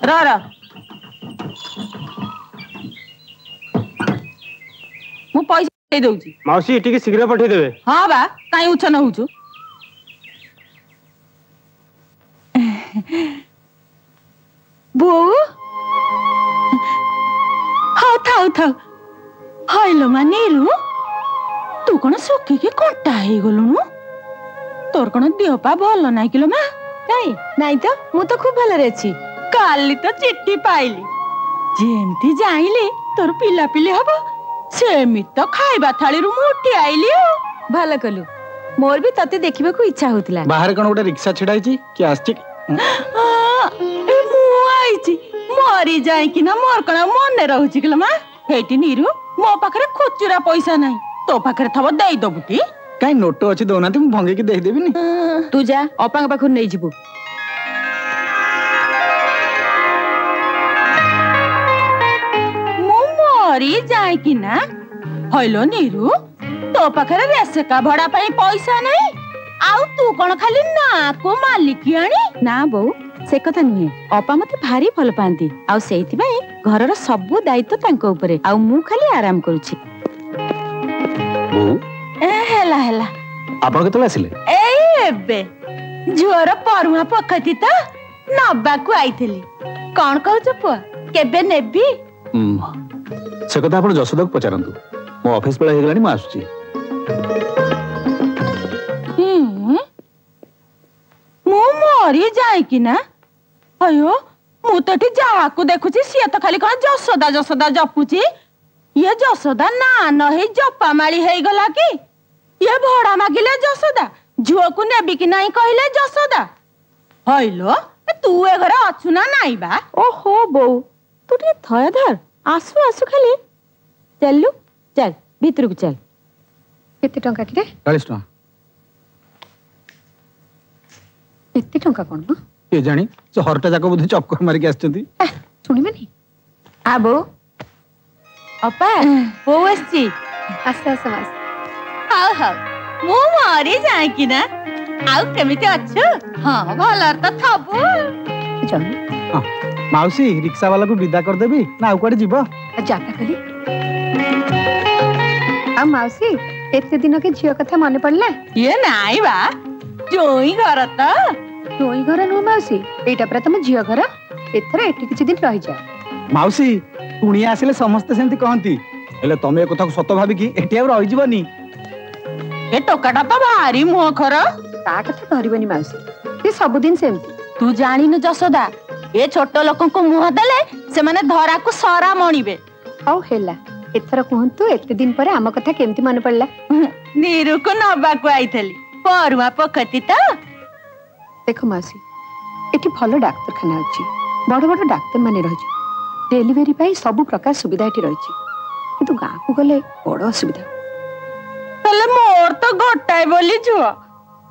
रा मु पैसा दे दउची माउसी टिके शीघ्र पठे देबे। हां बा काई उछन होउछु बो हाउ थाउ थाउ हाइलो मानेरु तू कोन सुखी के कोंटा हे गलुनु तोर कोन देह पा भलो नाइ किलो मा काई नाइ तो मु तो खूब भलो रे छी काली तो चिट्ठी पाइली जेमती जाइले तोर पिला पिले हबो सेमी तो खाइबा थाली रु उठी आइली भलो कलु मोर भी तते देखिबा को इच्छा होतिला बाहर कोन गोटे रिक्शा छिडाइची कि आस्ती ए मु आइची मरी जाय कि ना मोर कोन मन रहउची किलो मा हेटी नीरु मो पाखरे खुचुरा पैसा नाही तो पाखरे थबो देई दबुटी काई नोट अछि दोनाती मु भंगे के देख देबी नी तू जा अपांग पाखु नै जिबु मु मरी जाय कि ना हइलो नीरु तो पाखरे रेसेका भड़ा पई पैसा नाही आउ तू कोन खाली ना को मालिक आनी ना बो से कथा नुहे अपा मते भारी भल पांती आउ सेइति पई घरर सब दायित्व तांको ऊपरे आउ मु खाली आराम करूची बो ए हेला हेला आपण केतले आसिले एबे झुअर परुआ पखती त नबा को आइथली कोन कहू पुआ केबे नेबी से कथा आपण जसोदा को पचारंतु मो ऑफिस बेला हे गलानी म आसुची मु मरी जाय कि ना अयो मु तो ठी जा को देखुची सिया तो खाली कोन जसोदा जसोदा जपुची ये जसोदा ना न हे जपा माली हे गला की ये भड़ा मागिले जसोदा झुओ को नेबी कि नाही कहिले जसोदा हइलो तू ए घरे अछु ना नाई बा ओहो बो तू ठी थय धर आसु आसु खाली चललु चल भीतर को चल केते टंका किरे 40 टंका केते टंका कोन के जानी से हरटा जाको बुद्धि चक्कर मारी के आछंती सुनी मानी आबो अपा बो आसी आसे आसे बस हाउ हाउ मु मरी जाय कि ना आउ केमिते अछु हां भलर त थबो चल हां माउसी रिक्शा वाला को विदा कर देबी ना आउ कोडे जीवो जाता कली आ माउसी एते दिन के झियो कथा माने पड़ला ये नाई बा जोई घर त जोई घर नु माउसी एटा पर तम झियो घर एथरा एटी किछि दिन रहि जा माउसी कुणिया आसिले समस्त सेंती कहंती हेले तमे कथा को सत भाबी कि एटी आ रहि जीवनी ए टोकाटा तो भारी मुह खर ता कथा धरिबनी माउसी ए सब दिन सेमती तू जानी न जसोदा ए छोट लोक को मुह देले से माने धरा को सरा मणिबे औ हेला एथरा कहंतु एते दिन पर आम कथा केमती माने पड़ला नीरु को नबा को आइथली परुआ पखती त देखो मासी एठी भलो डाक्टर खाना अछि बड़ बड़ डाक्टर माने रहिछि डेलीवरी पाई सब प्रकार सुविधा एठी रहिछि किंतु गां को गले बड़ असुविधा तले मोर तो गोटाय बोली छुआ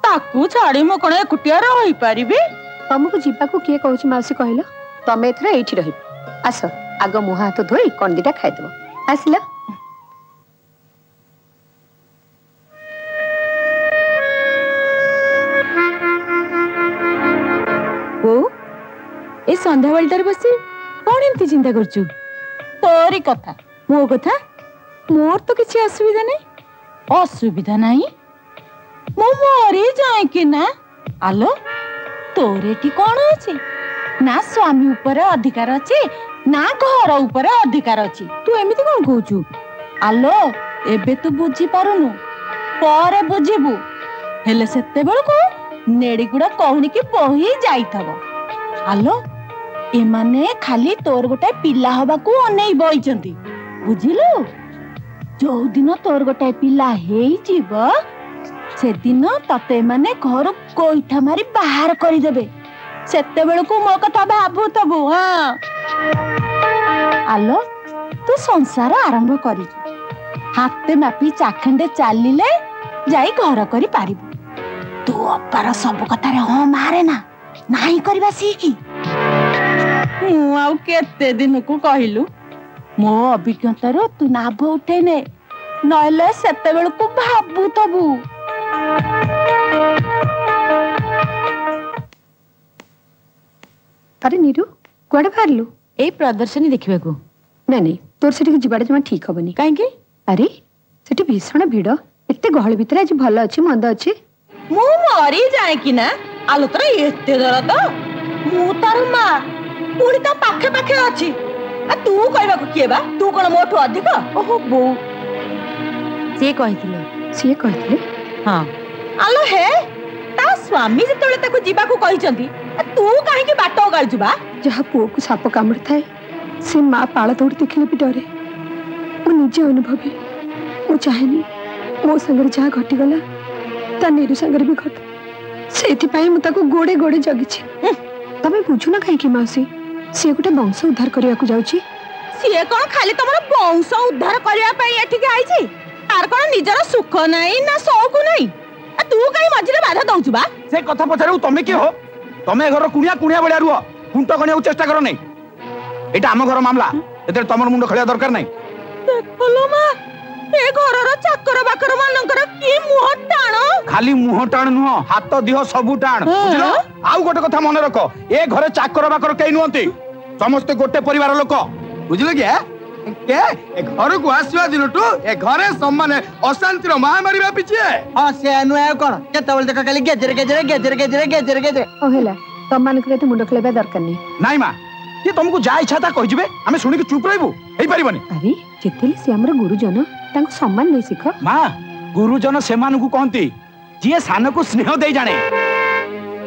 ताकू छाड़ी मो कोन एकुटिया रहि परिबी तुमको जीवा को किए कहूछि मासी कहलो तमे एथरा एठी रहि आस आग मुह हाथ धोई कोन दिटा खाइ देबो आसिला ओ ए संध्या बेलटार बसी कोन एंती चिंता करछु तोरी कथा मो कथा मोर तो किछि असुविधा नै असुविधा नाही मो मरी जाय कि ना आलो तोरे की कोन अछि ना स्वामी ऊपर अधिकार अछि ना घर ऊपर अधिकार अछि तू एमिति कोन कहूछु आलो एबे तू बुझी पारुनु परे बुझिबु हेले सेते बेल को नेडी गुडा कहनी की पही जाइथबो आलो ए माने खाली तोर गोटे पिला हबा को अनै बइचंती बुझिलु जो दिन तोर गोटे पिला हेई जीव से दिन तते माने घर कोइठा मारी बाहर करि देबे सेते बेल को मो कथा भाबु तबु हां आलो तू संसार आरंभ करि हाथे मापी चाखंडे चालिले जाई घर करी पारिबु तू अपार सब कथा रे हां मारे ना नाही करबा सीखी मु आउ केते दिन को कहिलु मो अभिज्ञता रो तू नाभ उठे ने नहले सेते बेल को भाबु तबु अरे नीरू कुआडे बाहरलु ए प्रदर्शनी देखिबा को नहीं नहीं तोर सेठी जिबाडे जमा ठीक हबनी काहेकि अरे सेठी भीषण भिड़ एते गहळ भितर आज भल अछि मंद अछि मु मरी जाए कि ना आलो तोरा एते दरद मु तार मा पुणी तो पाखे पाखे अछि आ तू कहबा को किए बा तू कोन मोठो अधिक ओहो बो से कहिथिले हां आलो हे ता स्वामी जतले ताको जीवा को कहिचंती तू काहे के बाटो गाळ जुबा जहा पुओ को साप कामड़ थाए से माँ पाला तोड़ देखले भी डरे मु निजे अनुभवी मु चाहेनी मो संगर जहा घटी गला ता नीरू संगर भी घट सेथि पई मु ताको गोडे गोडे जगिछि तमे बुझु ना काहे कि मासी से गोटे वंश उद्धार करिया को जाउछि सिए कोन खाली तमर वंश उद्धार करिया पई एठी के आइछि तार कोन निजर सुख नाही ना शौक नाही तू काहे मझिरे बाधा दउछु बा से कथा पछारू तमे के हो तमे घर कुणिया कुणिया बळिया रुह कुंट गनिया चेष्टा करो नहीं एटा हम घर मामला एते तमर मुंड खलिया दरकार नहीं देखलो मा ए घरर चाकर बाकर मानकर की मुह टाण खाली मुह टाण नुह हाथ दिह सबु टाण बुझलो आउ गोटे कथा मन रख ए घरे चाकर बाकर केई नुहंती समस्त गोटे परिवार लोक बुझलो के ए घर को आसीबा दिनटू ए घरे सम्मान अशांतिर महामारी व्यापिछि हां से अनुय कोन केतबल देख खाली गेजरे ओ हेला तमान करे मुंड खलेबा दरकार नहीं नाई मा ये तुमको जा इच्छा था कहि जबे हमें सुनि के चुप रहबो हेई परिबनी अरे जेतेले से हमर गुरुजन तांको सम्मान दे सिख मां गुरुजन सेमान को कहंती जे सान को स्नेह दे जाने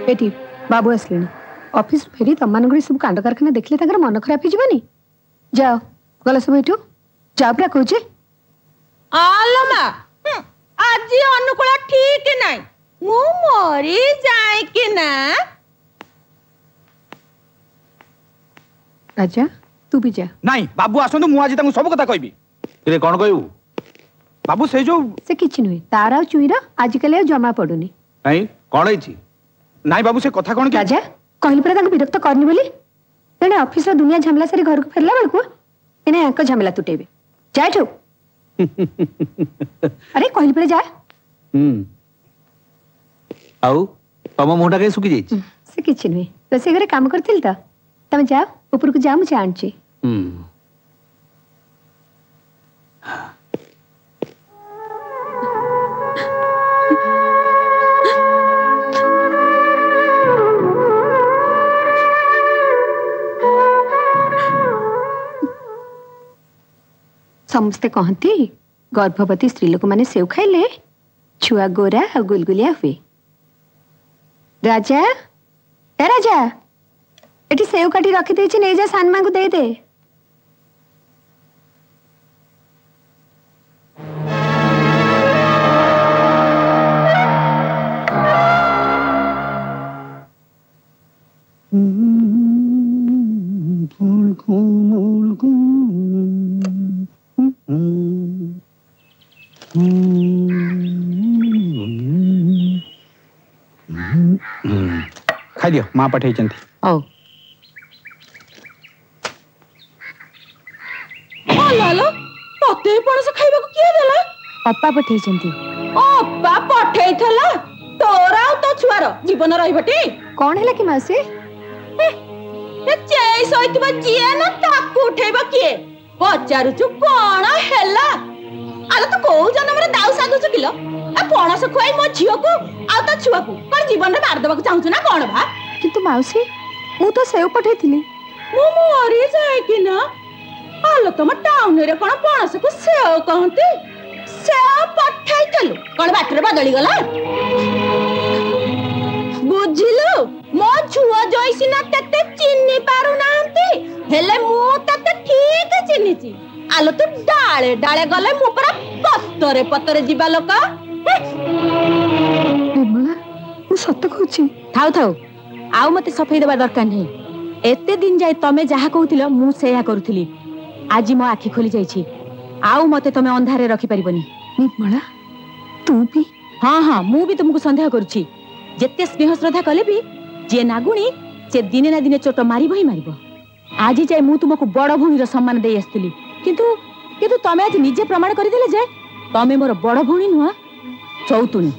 बेटी बाबू असलेनी ऑफिस फेरी तमान गरी सब कांड कारखाना देखले ताकर मन खराब ही जबनी जाओ गला सब एठू जा प्रा कहूचे आलो मा आज अनुकूल ठीक नाही मु मरी जाए कि ना राजा तू भी जा नहीं बाबू आसंतु मु आज तांको सब कथा कहबी रे कोन कहू बाबू से जो से किछि नुई तारा चुईरा आज कले जमा पडुनी नहीं कोन हैछि नहीं बाबू से कथा कोन राजा कहली पर तांको विरक्त करनी बोली तेने ऑफिस रो दुनिया झमला सारी घर को फेरला बेल को इने आंको झमला तुटेबे जा ठो अरे कहली पर जा आउ तम मुंडा के सुखी जाई से किछि नुई तो से घरे काम करथिल त तमे जा ऊपर को जा मुझे आंची समस्ते कहती गर्भवती स्त्री लोक माने सेव खाइले छुआ गोरा और गुलगुलिया हुए राजा ए राजा एटी सेव काटी रखी देछि नै जा सानमा को दे दे खाई दियो मां पठै चंती ओ लालो तते पणस खाइबा को किए देला अप्पा पठै चंती अप्पा पठै थला तोरा तो छुआर जीवन रहिबटी कौन हैला कि मासी ए चेई सहितबा जिए ना ताकू उठेबा किए पचारु छु कोन हैला आलो तो को जन्म रे दाउ सागु छु किलो ए पणस खुआई मो झियो को आ तो छुआ को कोन जीवन रे मार देबा को चाहू छु ना कोन भा किंतु मासी मु तो सेव पठै थिली मु मरी जाए कि ना आलो तुम टाउन रे कोन पणस को सेव कहंती सेव पठाई चलु कोन बाटरे बदली गला बुझिलु मो छुआ जइसिना तते चिन्नी पारु नांती हेले मु तते ठीक चिन्नीची आलो तू डाळे डाळे गले मु परा पत्तरे पत्तरे जीवा लोक निर्मला मु सत्य कहूची थाउ थाउ आउ मते सफेई देबा दरकार नहीं एते दिन जाय तमे जहा कहउथिलो मु सेया करूथिली आज मो आखी खोली जाईछि आउ मते तमे अंधारे रखि परिबनी निर्मला तू भी हां हां मु भी तुमको संदेह करूछि जेते स्नेह श्रद्धा कले भी जे नागुणी से दिने ना दिने चोट मारिबो ही मारिबो आज जाय मु तुमको बड़ भूणीर सम्मान देई आस्तली किंतु तमे आज निजे प्रमाण करि देले जे तमे मोर बड़ भूणी नुआ चौतुणी